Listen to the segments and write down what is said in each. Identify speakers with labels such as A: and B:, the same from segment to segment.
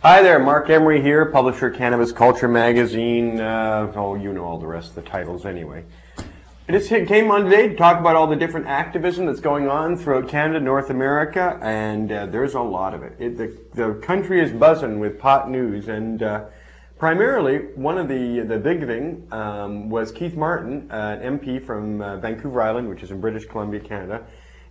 A: Hi there, Marc Emery here, publisher Cannabis Culture Magazine. Oh, you know all the rest of the titles anyway. I just came on today to talk about all the different activism that's going on throughout Canada, North America, and there's a lot of it. The country is buzzing with pot news, and primarily one of the big thing was Keith Martin, an MP from Vancouver Island, which is in British Columbia, Canada.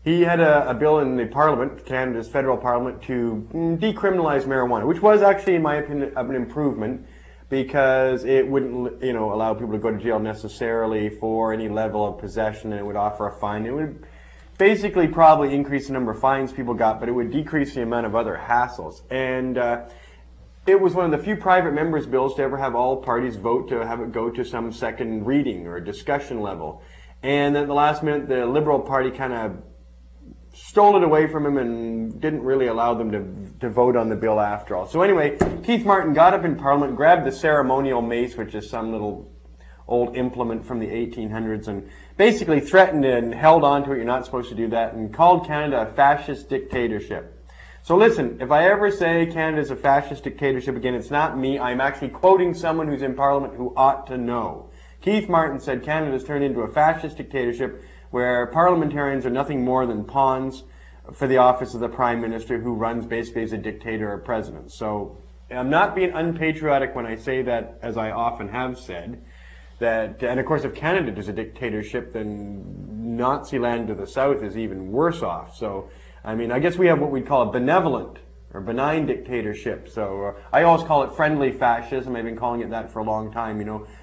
A: He had a bill in the Parliament, Canada's federal Parliament, to decriminalize marijuana, which was actually, in my opinion, an improvement because it wouldn't, allow people to go to jail necessarily for any level of possession, and it would offer a fine. It would basically probably increase the number of fines people got, but it would decrease the amount of other hassles. And it was one of the few private members' bills to ever have all parties vote to have it go to some second reading or discussion level. And at the last minute, the Liberal Party kind of stole it away from him and didn't really allow them to vote on the bill after all. So anyway, Keith Martin got up in Parliament, grabbed the ceremonial mace, which is some little old implement from the 1800s, and basically threatened and held on to it. You're not supposed to do that, and called Canada a fascist dictatorship. So listen, if I ever say Canada's a fascist dictatorship again, it's not me. I'm actually quoting someone who's in Parliament who ought to know. Keith Martin said Canada's turned into a fascist dictatorship where parliamentarians are nothing more than pawns for the office of the Prime Minister, who runs basically as a dictator or president. So I'm not being unpatriotic when I say that, as I often have said, that, and of course if Canada is a dictatorship, then Nazi land to the south is even worse off. So, I mean, I guess we have what we'd call a benevolent or benign dictatorship. So I always call it friendly fascism. I've been calling it that for a long time.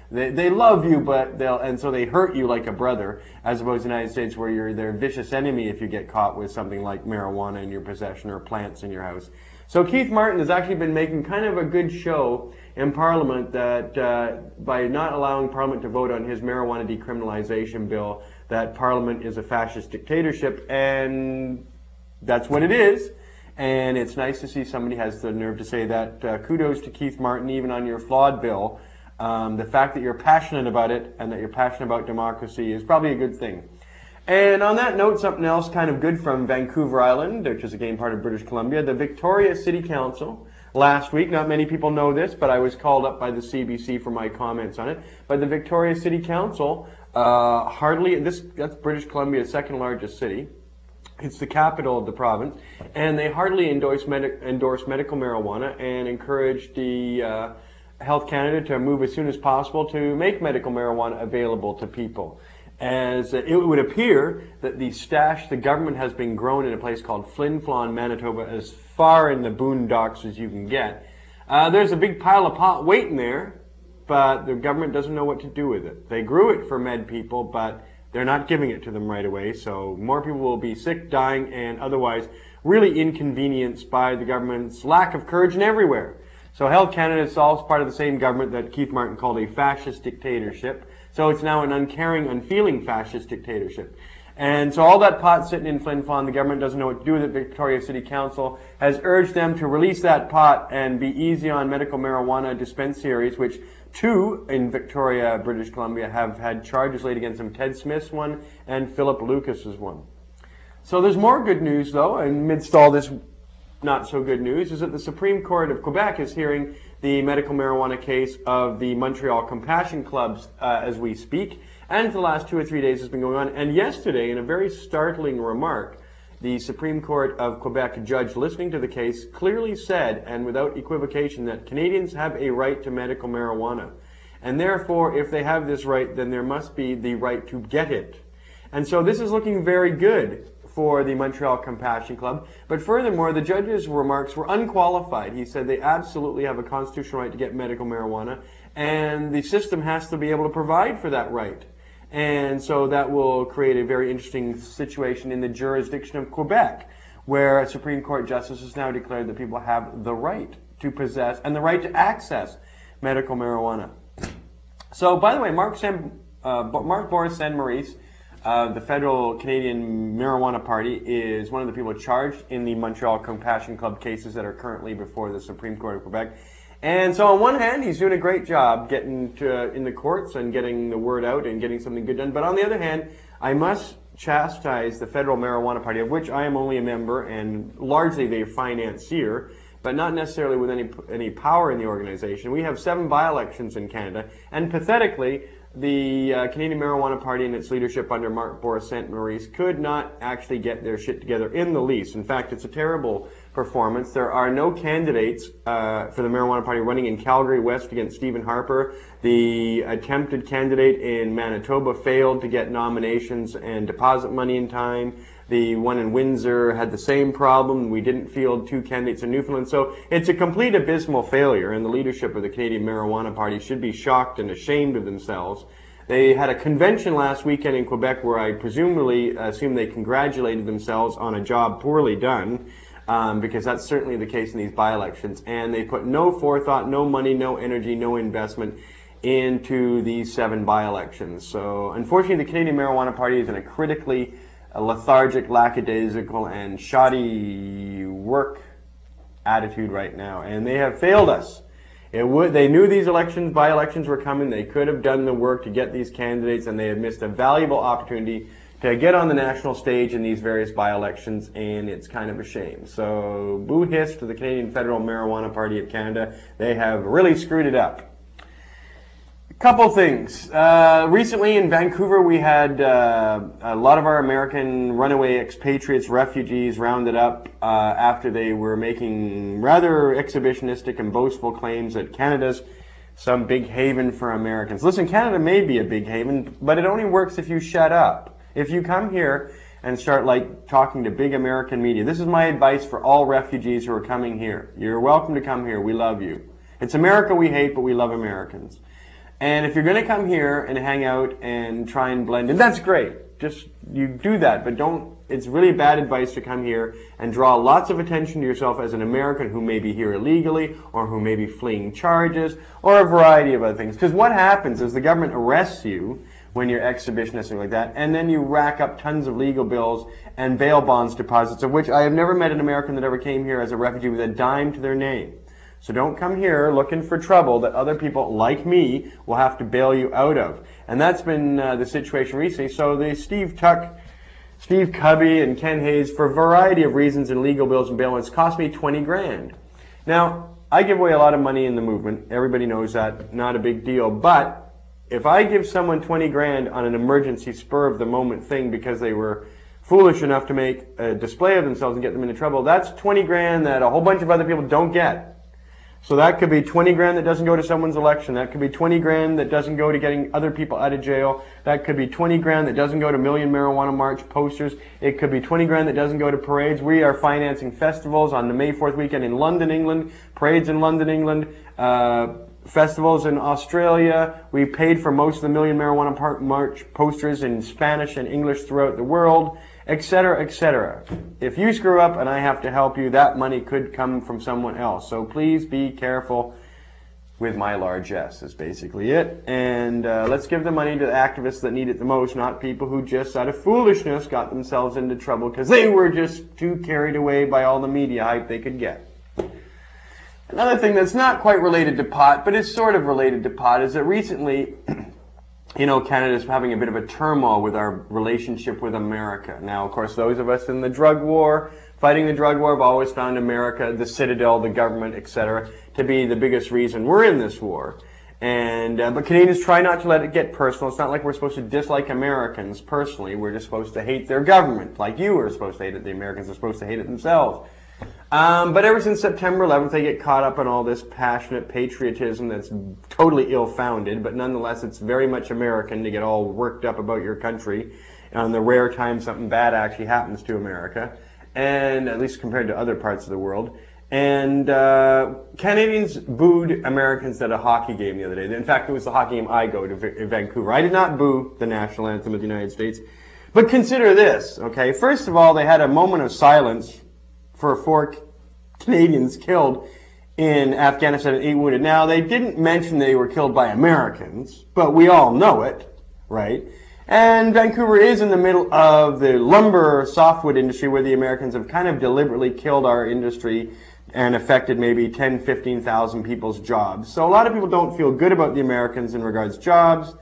A: They love you, but and so they hurt you like a brother, as opposed to the United States where you're their vicious enemy if you get caught with something like marijuana in your possession or plants in your house. So Keith Martin has actually been making kind of a good show in Parliament that by not allowing Parliament to vote on his marijuana decriminalization bill, that Parliament is a fascist dictatorship, and that's what it is. And it's nice to see somebody has the nerve to say that. Kudos to Keith Martin, even on your flawed bill. The fact that you're passionate about it and that you're passionate about democracy is probably a good thing. And on that note, something else kind of good from Vancouver Island, which is again part of British Columbia. The Victoria City Council last week, not many people know this, but I was called up by the CBC for my comments on it. But the Victoria City Council, that's British Columbia's second largest city. It's the capital of the province, and they hardly endorse medical marijuana and encourage the Health Canada to move as soon as possible to make medical marijuana available to people. As it would appear that the government has been grown in a place called Flin Flon, Manitoba, as far in the boondocks as you can get. There's a big pile of pot waiting there, but the government doesn't know what to do with it. They grew it for med people, but they're not giving it to them right away, so more people will be sick, dying, and otherwise really inconvenienced by the government's lack of courage and everywhere. So Health Canada is also part of the same government that Keith Martin called a fascist dictatorship. So it's now an uncaring, unfeeling fascist dictatorship. And so all that pot sitting in Flin Flon, the government doesn't know what to do with it. Victoria City Council has urged them to release that pot and be easy on medical marijuana dispensaries, which two in Victoria, British Columbia, have had charges laid against them. Ted Smith's one and Philip Lucas's one. So there's more good news, though, amidst all this not so good news, is that the Supreme Court of Quebec is hearing the medical marijuana case of the Montreal Compassion Clubs as we speak. And for the last 2 or 3 days it's been going on. And yesterday, in a very startling remark, the Supreme Court of Quebec judge listening to the case clearly said, and without equivocation, that Canadians have a right to medical marijuana. And therefore, if they have this right, then there must be the right to get it. And so this is looking very good for the Montreal Compassion Club. But furthermore, the judge's remarks were unqualified. He said they absolutely have a constitutional right to get medical marijuana, and the system has to be able to provide for that right. And so that will create a very interesting situation in the jurisdiction of Quebec, where a Supreme Court justice has now declared that people have the right to possess and the right to access medical marijuana. So, by the way, Marc Boris Saint-Maurice, the federal Canadian Marijuana Party, is one of the people charged in the Montreal Compassion Club cases that are currently before the Supreme Court of Quebec. And so on one hand, he's doing a great job getting in the courts and getting the word out and getting something good done. But on the other hand, I must chastise the Federal Marijuana Party, of which I am only a member and largely their financier, but not necessarily with any power in the organization. We have 7 by-elections in Canada, and pathetically, the Canadian Marijuana Party and its leadership under Marc Emery could not actually get their shit together in the least. In fact, it's a terrible performance. There are no candidates for the Marijuana Party running in Calgary West against Stephen Harper. The attempted candidate in Manitoba failed to get nominations and deposit money in time. The one in Windsor had the same problem. We didn't field 2 candidates in Newfoundland. So it's a complete abysmal failure, and the leadership of the Canadian Marijuana Party should be shocked and ashamed of themselves. They had a convention last weekend in Quebec where I presumably assume they congratulated themselves on a job poorly done, because that's certainly the case in these by-elections. And they put no forethought, no money, no energy, no investment into these 7 by-elections. So unfortunately, the Canadian Marijuana Party is in a critically lethargic, lackadaisical, and shoddy work attitude right now, and they have failed us. They knew these by-elections were coming. They could have done the work to get these candidates, and they have missed a valuable opportunity to get on the national stage in these various by-elections, and it's kind of a shame. So, boo hiss to the Canadian Federal Marijuana Party of Canada. They have really screwed it up. Couple things. Recently in Vancouver, we had a lot of our American runaway expatriates, refugees, rounded up after they were making rather exhibitionistic and boastful claims that Canada's some big haven for Americans. Listen, Canada may be a big haven, but it only works if you shut up. If you come here and start talking to big American media. This is my advice for all refugees who are coming here. You're welcome to come here. We love you. It's America we hate, but we love Americans. And if you're going to come here and hang out and try and blend in, that's great. Just, you do that, but don't, it's really bad advice to come here and draw lots of attention to yourself as an American who may be here illegally or who may be fleeing charges or a variety of other things. Because what happens is the government arrests you when you're exhibitionist and like that, and then you rack up tons of legal bills and bail bonds deposits, of which I have never met an American that ever came here as a refugee with a dime to their name. So don't come here looking for trouble that other people like me will have to bail you out of. And that's been the situation recently. So the Steve Cubby and Ken Hayes, for a variety of reasons and legal bills and bailments, cost me 20 grand. Now, I give away a lot of money in the movement. Everybody knows that. Not a big deal. But if I give someone 20 grand on an emergency spur of the moment thing because they were foolish enough to make a display of themselves and get them into trouble, that's 20 grand that a whole bunch of other people don't get. So that could be 20 grand that doesn't go to someone's election. That could be 20 grand that doesn't go to getting other people out of jail. That could be 20 grand that doesn't go to Million Marijuana March posters. It could be 20 grand that doesn't go to parades. We are financing festivals on the May 4th weekend in London, England, parades in London, England, festivals in Australia. We paid for most of the Million Marijuana March posters in Spanish and English throughout the world, etc., etc. If you screw up and I have to help you, that money could come from someone else. So please be careful with my large S is basically it. And let's give the money to the activists that need it the most, not people who just out of foolishness got themselves into trouble because they were just too carried away by all the media hype they could get. Another thing that's not quite related to pot, but is sort of related to pot, is that recently, you know, Canada's having a bit of a turmoil with our relationship with America. Now, of course, those of us in the drug war, fighting the drug war, have always found America, the citadel, the government, etc., to be the biggest reason we're in this war. And but Canadians try not to let it get personal. It's not like we're supposed to dislike Americans personally. We're just supposed to hate their government, like you are supposed to hate it. The Americans are supposed to hate it themselves. But ever since September 11th, they get caught up in all this passionate patriotism that's totally ill-founded, but nonetheless, it's very much American to get all worked up about your country on the rare time something bad actually happens to America, and at least compared to other parts of the world. And Canadians booed Americans at a hockey game the other day. In fact, it was the hockey game I go to in Vancouver. I did not boo the national anthem of the United States. But consider this, okay? First of all, they had a moment of silence for 4 Canadians killed in Afghanistan and 8 wounded. Now, they didn't mention they were killed by Americans, but we all know it, right? And Vancouver is in the middle of the lumber softwood industry where the Americans have kind of deliberately killed our industry and affected maybe 10, 15,000 people's jobs. So a lot of people don't feel good about the Americans in regards to jobs.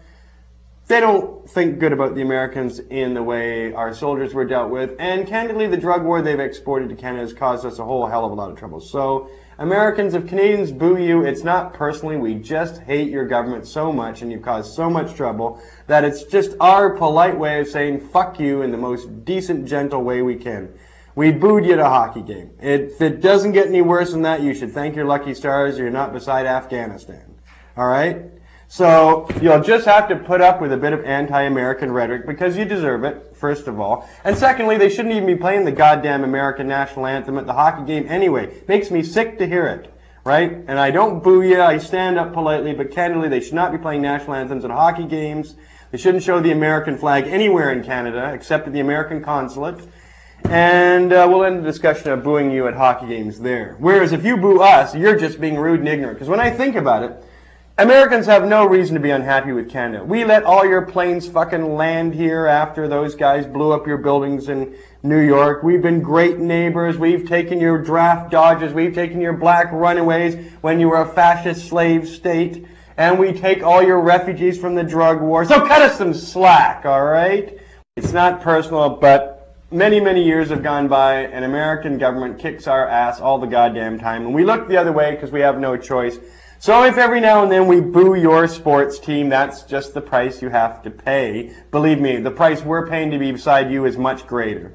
A: they don't think good about the Americans in the way our soldiers were dealt with. And candidly, the drug war they've exported to Canada has caused us a whole hell of a lot of trouble. So, Americans, if Canadians boo you, it's not personally. We just hate your government so much and you've caused so much trouble that it's just our polite way of saying fuck you in the most decent, gentle way we can. We booed you at a hockey game. If it doesn't get any worse than that, you should thank your lucky stars you're not beside Afghanistan. All right? So you'll just have to put up with a bit of anti-American rhetoric because you deserve it, first of all. And secondly, they shouldn't even be playing the goddamn American national anthem at the hockey game anyway. Makes me sick to hear it, right? And I don't boo you, I stand up politely, but candidly, they should not be playing national anthems at hockey games. They shouldn't show the American flag anywhere in Canada except at the American consulate. And we'll end the discussion of booing you at hockey games there. Whereas if you boo us, you're just being rude and ignorant. Because when I think about it, Americans have no reason to be unhappy with Canada. We let all your planes fucking land here after those guys blew up your buildings in New York. We've been great neighbors. We've taken your draft dodgers. We've taken your black runaways when you were a fascist slave state. And we take all your refugees from the drug war. So cut us some slack, all right? It's not personal, but many, many years have gone by and American government kicks our ass all the goddamn time. And we look the other way because we have no choice. So if every now and then we boo your sports team, that's just the price you have to pay. Believe me, the price we're paying to be beside you is much greater.